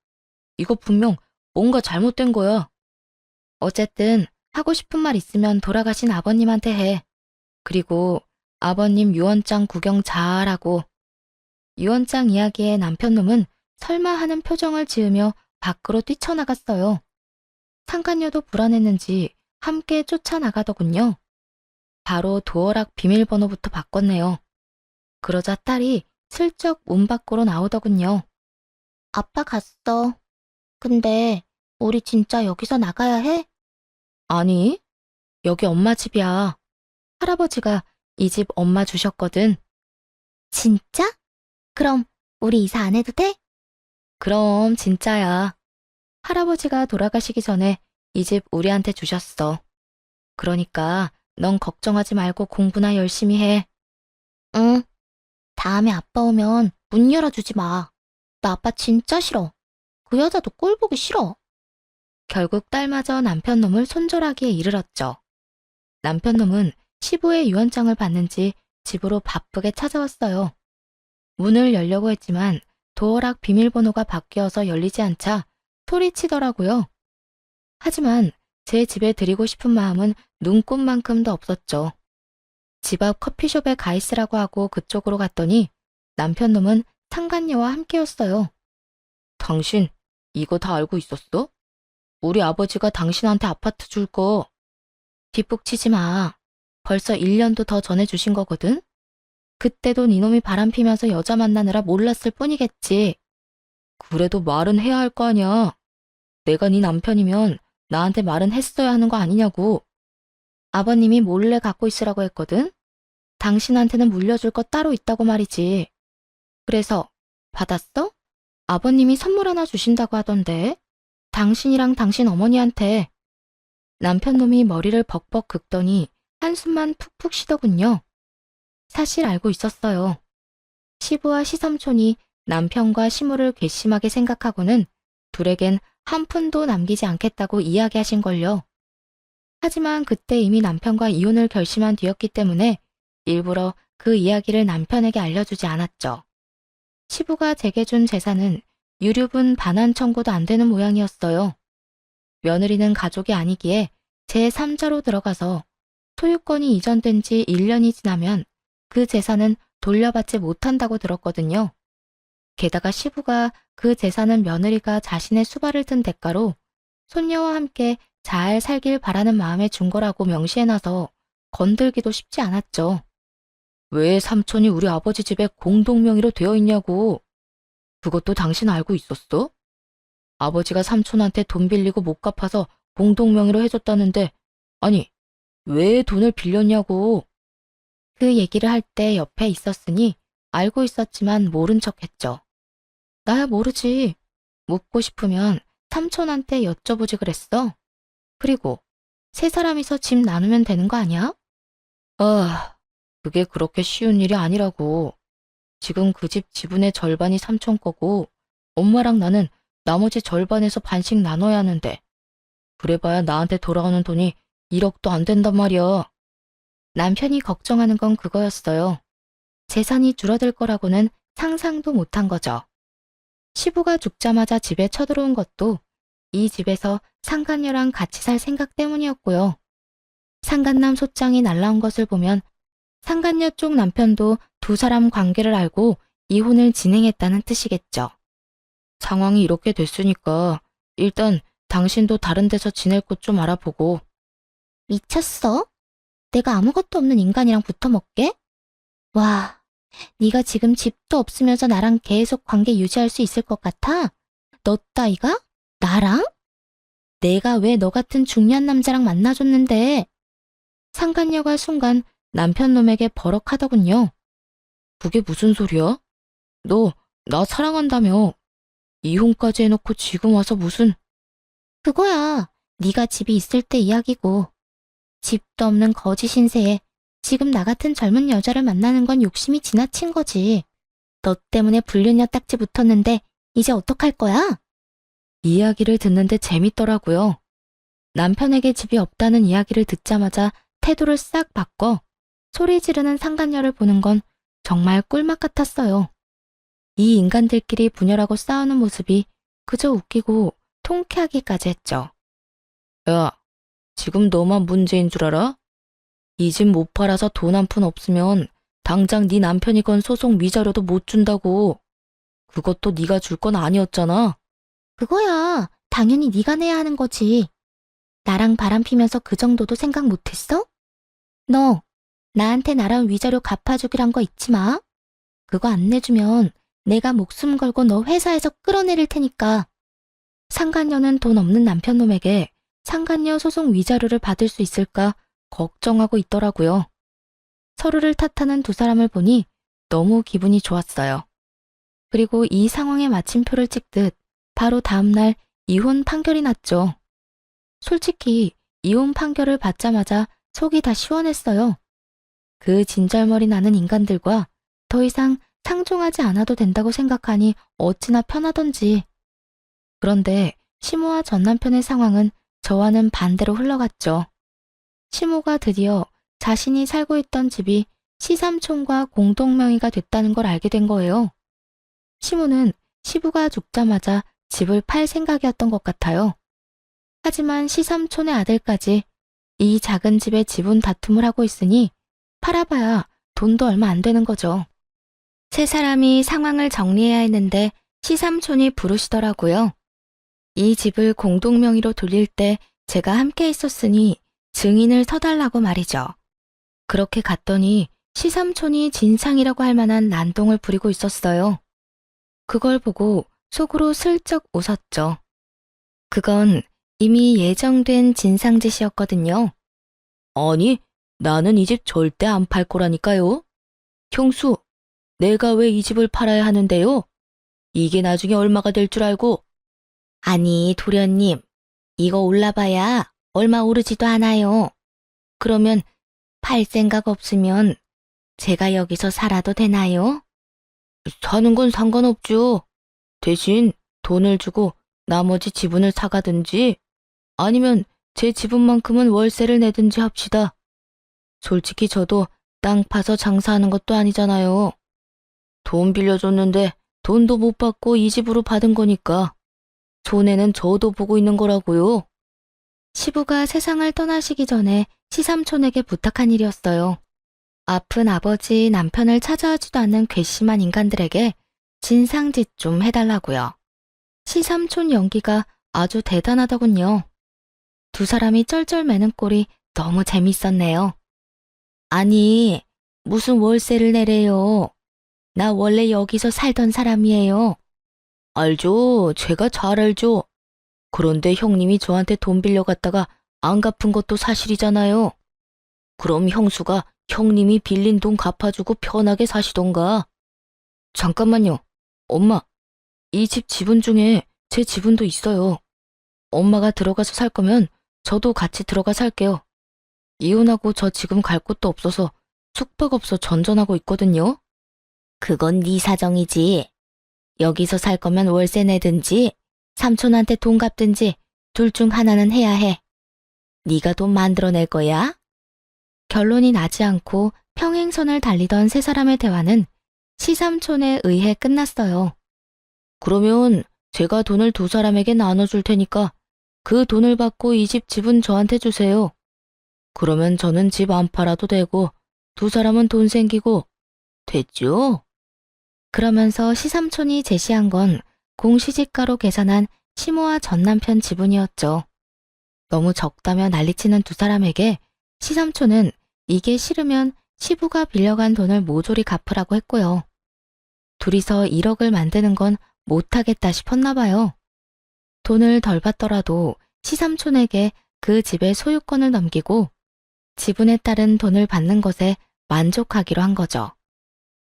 이거 분명 뭔가 잘못된 거야. 어쨌든 하고 싶은 말 있으면 돌아가신 아버님한테 해. 그리고 아버님 유언장 구경 잘하고. 유언장 이야기에 남편놈은 설마 하는 표정을 지으며 밖으로 뛰쳐나갔어요. 상간녀도 불안했는지 함께 쫓아나가더군요. 바로 도어락 비밀번호부터 바꿨네요. 그러자 딸이 슬쩍 문 밖으로 나오더군요. 아빠 갔어. 근데 우리 진짜 여기서 나가야 해? 아니, 여기 엄마 집이야. 할아버지가 이 집 엄마 주셨거든. 진짜? 그럼 우리 이사 안 해도 돼? 그럼 진짜야. 할아버지가 돌아가시기 전에 이 집 우리한테 주셨어. 그러니까 넌 걱정하지 말고 공부나 열심히 해. 응. 다음에 아빠 오면 문 열어주지 마. 나 아빠 진짜 싫어. 그 여자도 꼴 보기 싫어. 결국 딸마저 남편놈을 손절하기에 이르렀죠. 남편놈은 시부의 유언장을 받는지 집으로 바쁘게 찾아왔어요. 문을 열려고 했지만 도어락 비밀번호가 바뀌어서 열리지 않자 소리치더라고요. 하지만 제 집에 드리고 싶은 마음은 눈꽃만큼도 없었죠. 집 앞 커피숍에 가 있으라고 하고 그쪽으로 갔더니 남편놈은 상간녀와 함께였어요. 당신 이거 다 알고 있었어? 우리 아버지가 당신한테 아파트 줄 거. 뒷북치지 마. 벌써 1년도 더 전에 주신 거거든? 그때도 니놈이 바람피면서 여자 만나느라 몰랐을 뿐이겠지. 그래도 말은 해야 할 거 아니야. 내가 네 남편이면 나한테 말은 했어야 하는 거 아니냐고. 아버님이 몰래 갖고 있으라고 했거든? 당신한테는 물려줄 거 따로 있다고 말이지. 그래서 받았어? 아버님이 선물 하나 주신다고 하던데. 당신이랑 당신 어머니한테. 남편놈이 머리를 벅벅 긁더니 한숨만 푹푹 쉬더군요. 사실 알고 있었어요. 시부와 시삼촌이 남편과 시무를 괘씸하게 생각하고는 둘에겐 한 푼도 남기지 않겠다고 이야기하신걸요. 하지만 그때 이미 남편과 이혼을 결심한 뒤였기 때문에 일부러 그 이야기를 남편에게 알려주지 않았죠. 시부가 제게 준 재산은 유류분 반환 청구도 안 되는 모양이었어요. 며느리는 가족이 아니기에 제3자로 들어가서 소유권이 이전된 지 1년이 지나면 그 재산은 돌려받지 못한다고 들었거든요. 게다가 시부가 그 재산은 며느리가 자신의 수발을 든 대가로 손녀와 함께 잘 살길 바라는 마음에 준 거라고 명시해놔서 건들기도 쉽지 않았죠. 왜 삼촌이 우리 아버지 집에 공동명의로 되어 있냐고. 그것도 당신 알고 있었어? 아버지가 삼촌한테 돈 빌리고 못 갚아서 공동명의로 해줬다는데, 아니, 왜 돈을 빌렸냐고. 그 얘기를 할 때 옆에 있었으니 알고 있었지만 모른 척 했죠. 나야 모르지. 묻고 싶으면 삼촌한테 여쭤보지 그랬어. 그리고 세 사람이서 집 나누면 되는 거 아니야? 아, 그게 그렇게 쉬운 일이 아니라고. 지금 그 집 지분의 절반이 삼촌 거고, 엄마랑 나는 나머지 절반에서 반씩 나눠야 하는데, 그래봐야 나한테 돌아오는 돈이 1억도 안 된단 말이야. 남편이 걱정하는 건 그거였어요. 재산이 줄어들 거라고는 상상도 못한 거죠. 시부가 죽자마자 집에 쳐들어온 것도 이 집에서 상간녀랑 같이 살 생각 때문이었고요. 상간남 소장이 날라온 것을 보면 상간녀 쪽 남편도 두 사람 관계를 알고 이혼을 진행했다는 뜻이겠죠. 상황이 이렇게 됐으니까 일단 당신도 다른 데서 지낼 곳 좀 알아보고. 미쳤어? 내가 아무것도 없는 인간이랑 붙어먹게? 와, 네가 지금 집도 없으면서 나랑 계속 관계 유지할 수 있을 것 같아? 너 따위가? 나랑? 내가 왜 너 같은 중요한 남자랑 만나줬는데? 상간녀가 순간 남편 놈에게 버럭하더군요. 그게 무슨 소리야? 너 나 사랑한다며. 이혼까지 해놓고 지금 와서 무슨... 그거야. 네가 집이 있을 때 이야기고. 집도 없는 거지 신세에 지금 나 같은 젊은 여자를 만나는 건 욕심이 지나친 거지. 너 때문에 불륜녀 딱지 붙었는데 이제 어떡할 거야? 이야기를 듣는데 재밌더라고요. 남편에게 집이 없다는 이야기를 듣자마자 태도를 싹 바꿔 소리 지르는 상간녀를 보는 건 정말 꿀맛 같았어요. 이 인간들끼리 분열하고 싸우는 모습이 그저 웃기고 통쾌하기까지 했죠. 야, 지금 너만 문제인 줄 알아? 이 집 못 팔아서 돈 한 푼 없으면 당장 네 남편이 건 소송 위자료도 못 준다고. 그것도 네가 줄 건 아니었잖아. 그거야. 당연히 네가 내야 하는 거지. 나랑 바람 피면서 그 정도도 생각 못했어? 너 나한테 나랑 위자료 갚아주기란 거 잊지 마. 그거 안 내주면 내가 목숨 걸고 너 회사에서 끌어내릴 테니까. 상간녀는 돈 없는 남편 놈에게 상간녀 소송 위자료를 받을 수 있을까 걱정하고 있더라고요. 서로를 탓하는 두 사람을 보니 너무 기분이 좋았어요. 그리고 이 상황에 마침표를 찍듯 바로 다음날 이혼 판결이 났죠. 솔직히 이혼 판결을 받자마자 속이 다 시원했어요. 그 진절머리 나는 인간들과 더 이상 상종하지 않아도 된다고 생각하니 어찌나 편하던지. 그런데 시모와 전 남편의 상황은 저와는 반대로 흘러갔죠. 시모가 드디어 자신이 살고 있던 집이 시삼촌과 공동명의가 됐다는 걸 알게 된 거예요. 시모는 시부가 죽자마자 집을 팔 생각이었던 것 같아요. 하지만 시삼촌의 아들까지 이 작은 집의 지분 다툼을 하고 있으니 팔아봐야 돈도 얼마 안 되는 거죠. 세 사람이 상황을 정리해야 했는데 시삼촌이 부르시더라고요. 이 집을 공동명의로 돌릴 때 제가 함께 있었으니 증인을 서달라고 말이죠. 그렇게 갔더니 시삼촌이 진상이라고 할 만한 난동을 부리고 있었어요. 그걸 보고 속으로 슬쩍 웃었죠. 그건 이미 예정된 진상짓이었거든요. 아니, 나는 이 집 절대 안 팔 거라니까요. 형수, 내가 왜 이 집을 팔아야 하는데요? 이게 나중에 얼마가 될 줄 알고. 아니, 도련님, 이거 올라봐야 얼마 오르지도 않아요. 그러면 팔 생각 없으면 제가 여기서 살아도 되나요? 사는 건 상관없죠. 대신 돈을 주고 나머지 지분을 사가든지 아니면 제 지분만큼은 월세를 내든지 합시다. 솔직히 저도 땅 파서 장사하는 것도 아니잖아요. 돈 빌려줬는데 돈도 못 받고 이 집으로 받은 거니까 손해는 저도 보고 있는 거라고요. 시부가 세상을 떠나시기 전에 시삼촌에게 부탁한 일이었어요. 아픈 아버지 남편을 찾아오지도 않는 괘씸한 인간들에게 진상짓 좀 해달라고요. 시삼촌 연기가 아주 대단하더군요. 두 사람이 쩔쩔매는 꼴이 너무 재밌었네요. 아니, 무슨 월세를 내래요. 나 원래 여기서 살던 사람이에요. 알죠. 제가 잘 알죠. 그런데 형님이 저한테 돈 빌려갔다가 안 갚은 것도 사실이잖아요. 그럼 형수가 형님이 빌린 돈 갚아주고 편하게 사시던가. 잠깐만요. 엄마, 이 집 지분 중에 제 지분도 있어요. 엄마가 들어가서 살 거면 저도 같이 들어가 살게요. 이혼하고 저 지금 갈 곳도 없어서 숙박업소 전전하고 있거든요. 그건 네 사정이지. 여기서 살 거면 월세 내든지 삼촌한테 돈 갚든지 둘 중 하나는 해야 해. 네가 돈 만들어낼 거야? 결론이 나지 않고 평행선을 달리던 세 사람의 대화는 시삼촌에 의해 끝났어요. 그러면 제가 돈을 두 사람에게 나눠줄 테니까 그 돈을 받고 이 집 집은 저한테 주세요. 그러면 저는 집 안 팔아도 되고 두 사람은 돈 생기고 됐죠? 그러면서 시삼촌이 제시한 건 공시지가로 계산한 시모와 전 남편 지분이었죠. 너무 적다며 난리치는 두 사람에게 시삼촌은 이게 싫으면 시부가 빌려간 돈을 모조리 갚으라고 했고요. 둘이서 1억을 만드는 건 못하겠다 싶었나 봐요. 돈을 덜 받더라도 시삼촌에게 그 집의 소유권을 넘기고 지분에 따른 돈을 받는 것에 만족하기로 한 거죠.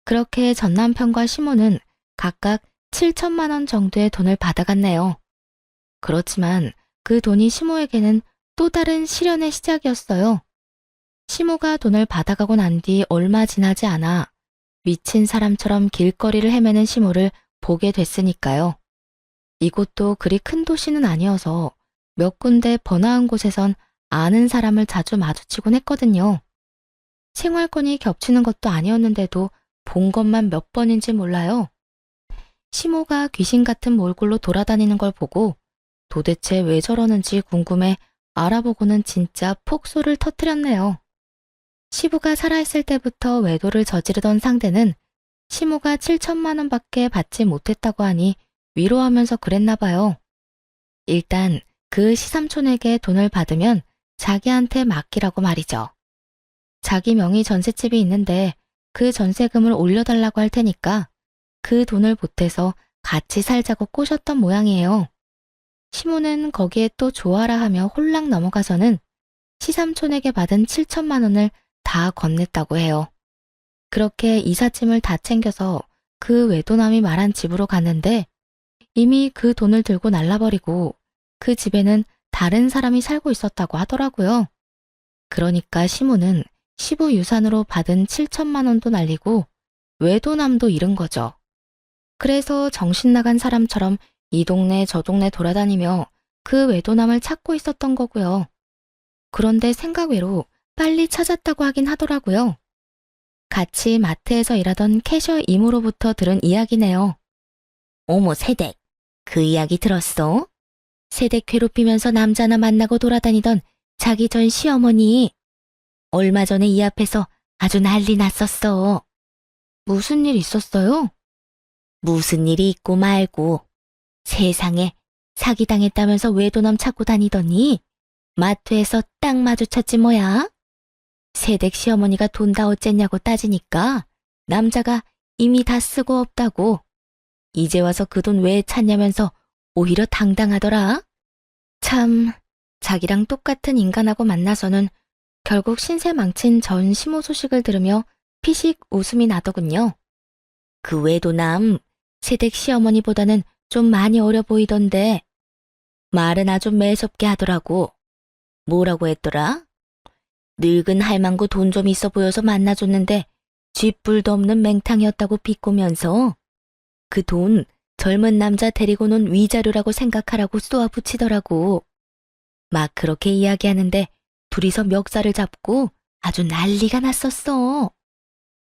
그렇게 전 남편과 시모는 각각 7천만 원 정도의 돈을 받아갔네요. 그렇지만 그 돈이 시모에게는 또 다른 시련의 시작이었어요. 시모가 돈을 받아가고 난 뒤 얼마 지나지 않아 미친 사람처럼 길거리를 헤매는 시모를 보게 됐으니까요. 이곳도 그리 큰 도시는 아니어서 몇 군데 번화한 곳에선 아는 사람을 자주 마주치곤 했거든요. 생활권이 겹치는 것도 아니었는데도 본 것만 몇 번인지 몰라요. 시모가 귀신 같은 몰골로 돌아다니는 걸 보고 도대체 왜 저러는지 궁금해 알아보고는 진짜 폭소를 터뜨렸네요. 시부가 살아있을 때부터 외도를 저지르던 상대는 시모가 7천만 원밖에 받지 못했다고 하니 위로하면서 그랬나 봐요. 일단 그 시삼촌에게 돈을 받으면 자기한테 맡기라고 말이죠. 자기 명의 전셋집이 있는데 그 전세금을 올려달라고 할 테니까 그 돈을 보태서 같이 살자고 꼬셨던 모양이에요. 시모는 거기에 또 좋아라 하며 홀랑 넘어가서는 시삼촌에게 받은 7천만 원을 다 건넸다고 해요. 그렇게 이삿짐을 다 챙겨서 그 외도남이 말한 집으로 갔는데 이미 그 돈을 들고 날라버리고 그 집에는 다른 사람이 살고 있었다고 하더라고요. 그러니까 시모는 시부 유산으로 받은 7천만 원도 날리고 외도남도 잃은 거죠. 그래서 정신 나간 사람처럼 이 동네 저 동네 돌아다니며 그 외도남을 찾고 있었던 거고요. 그런데 생각 외로 빨리 찾았다고 하긴 하더라고요. 같이 마트에서 일하던 캐셔 이모로부터 들은 이야기네요. 어머 세댁, 그 이야기 들었어? 세댁 괴롭히면서 남자나 만나고 돌아다니던 자기 전 시어머니. 얼마 전에 이 앞에서 아주 난리 났었어. 무슨 일 있었어요? 무슨 일이 있고 말고. 세상에 사기당했다면서 외도남 찾고 다니더니 마트에서 딱 마주쳤지 뭐야. 세댁 시어머니가 돈 다 어쨌냐고 따지니까 남자가 이미 다 쓰고 없다고. 이제 와서 그 돈 왜 찾냐면서 오히려 당당하더라. 참, 자기랑 똑같은 인간하고 만나서는 결국 신세 망친 전 시모 소식을 들으며 피식 웃음이 나더군요. 그 외도남, 세댁 시어머니보다는 좀 많이 어려 보이던데 말은 아주 매섭게 하더라고. 뭐라고 했더라? 늙은 할망구 돈 좀 있어 보여서 만나줬는데 쥐뿔도 없는 맹탕이었다고 비꼬면서 그 돈 젊은 남자 데리고 논 위자료라고 생각하라고 쏘아붙이더라고. 막 그렇게 이야기하는데 둘이서 멱살을 잡고 아주 난리가 났었어.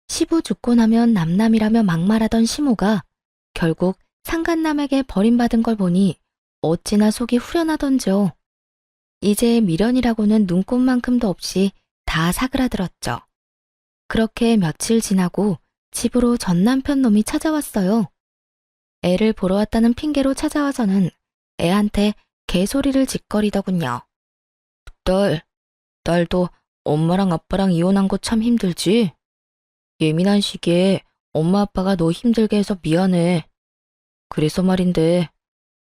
시부 죽고 나면 남남이라며 막말하던 시모가 결국 상간남에게 버림받은 걸 보니 어찌나 속이 후련하던지요. 이제 미련이라고는 눈꼽만큼도 없이 다 사그라들었죠. 그렇게 며칠 지나고 집으로 전 남편 놈이 찾아왔어요. 애를 보러 왔다는 핑계로 찾아와서는 애한테 개소리를 짓거리더군요. 딸도 엄마랑 아빠랑 이혼한 거 참 힘들지? 예민한 시기에 엄마 아빠가 너 힘들게 해서 미안해. 그래서 말인데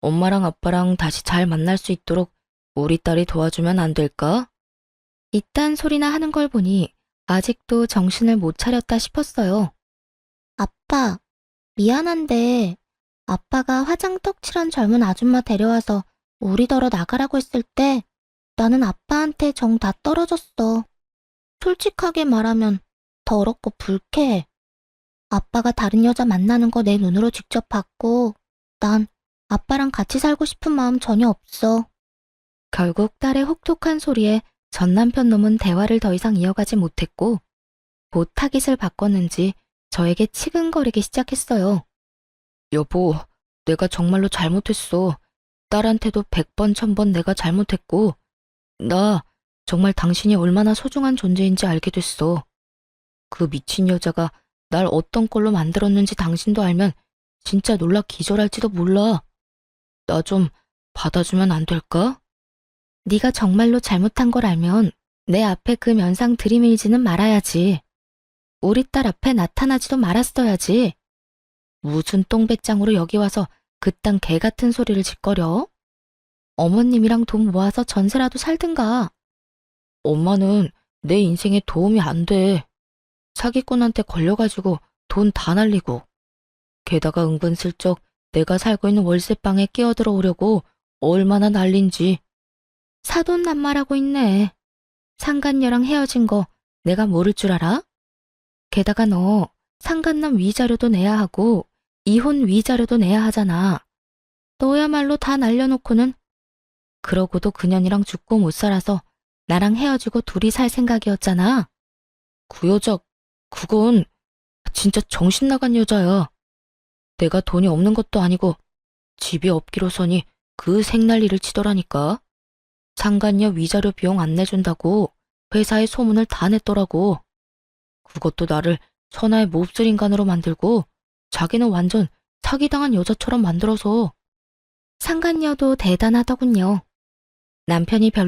엄마랑 아빠랑 다시 잘 만날 수 있도록 우리 딸이 도와주면 안 될까? 이딴 소리나 하는 걸 보니 아직도 정신을 못 차렸다 싶었어요. 아빠, 미안한데 아빠가 화장 떡칠한 젊은 아줌마 데려와서 우리더러 나가라고 했을 때 나는 아빠한테 정 다 떨어졌어. 솔직하게 말하면 더럽고 불쾌해. 아빠가 다른 여자 만나는 거 내 눈으로 직접 봤고, 난 아빠랑 같이 살고 싶은 마음 전혀 없어. 결국 딸의 혹독한 소리에 전 남편 놈은 대화를 더 이상 이어가지 못했고 곧 타깃을 바꿨는지 저에게 치근거리기 시작했어요. 여보, 내가 정말로 잘못했어. 딸한테도 100번, 1000번 내가 잘못했고 나 정말 당신이 얼마나 소중한 존재인지 알게 됐어. 그 미친 여자가 날 어떤 꼴로 만들었는지 당신도 알면 진짜 놀라 기절할지도 몰라. 나 좀 받아주면 안 될까? 네가 정말로 잘못한 걸 알면 내 앞에 그 면상 들이밀지는 말아야지. 우리 딸 앞에 나타나지도 말았어야지. 무슨 똥배짱으로 여기 와서 그딴 개 같은 소리를 짓거려? 어머님이랑 돈 모아서 전세라도 살든가. 엄마는 내 인생에 도움이 안 돼. 사기꾼한테 걸려가지고 돈 다 날리고. 게다가 은근슬쩍 내가 살고 있는 월세방에 끼어들어 오려고 얼마나 난린지. 사돈난말하고 있네. 상간녀랑 헤어진 거 내가 모를 줄 알아? 게다가 너 상간남 위자료도 내야 하고 이혼 위자료도 내야 하잖아. 너야말로 다 날려놓고는. 그러고도 그년이랑 죽고 못 살아서 나랑 헤어지고 둘이 살 생각이었잖아. 그 여자, 그건 진짜 정신 나간 여자야. 내가 돈이 없는 것도 아니고 집이 없기로서니 그 생난리를 치더라니까. 상간녀 위자료 비용 안 내준다고 회사에 소문을 다 냈더라고. 그것도 나를 천하의 몹쓸 인간으로 만들고 자기는 완전 사기당한 여자처럼 만들어서. 상간녀도 대단하더군요. 남편이 별로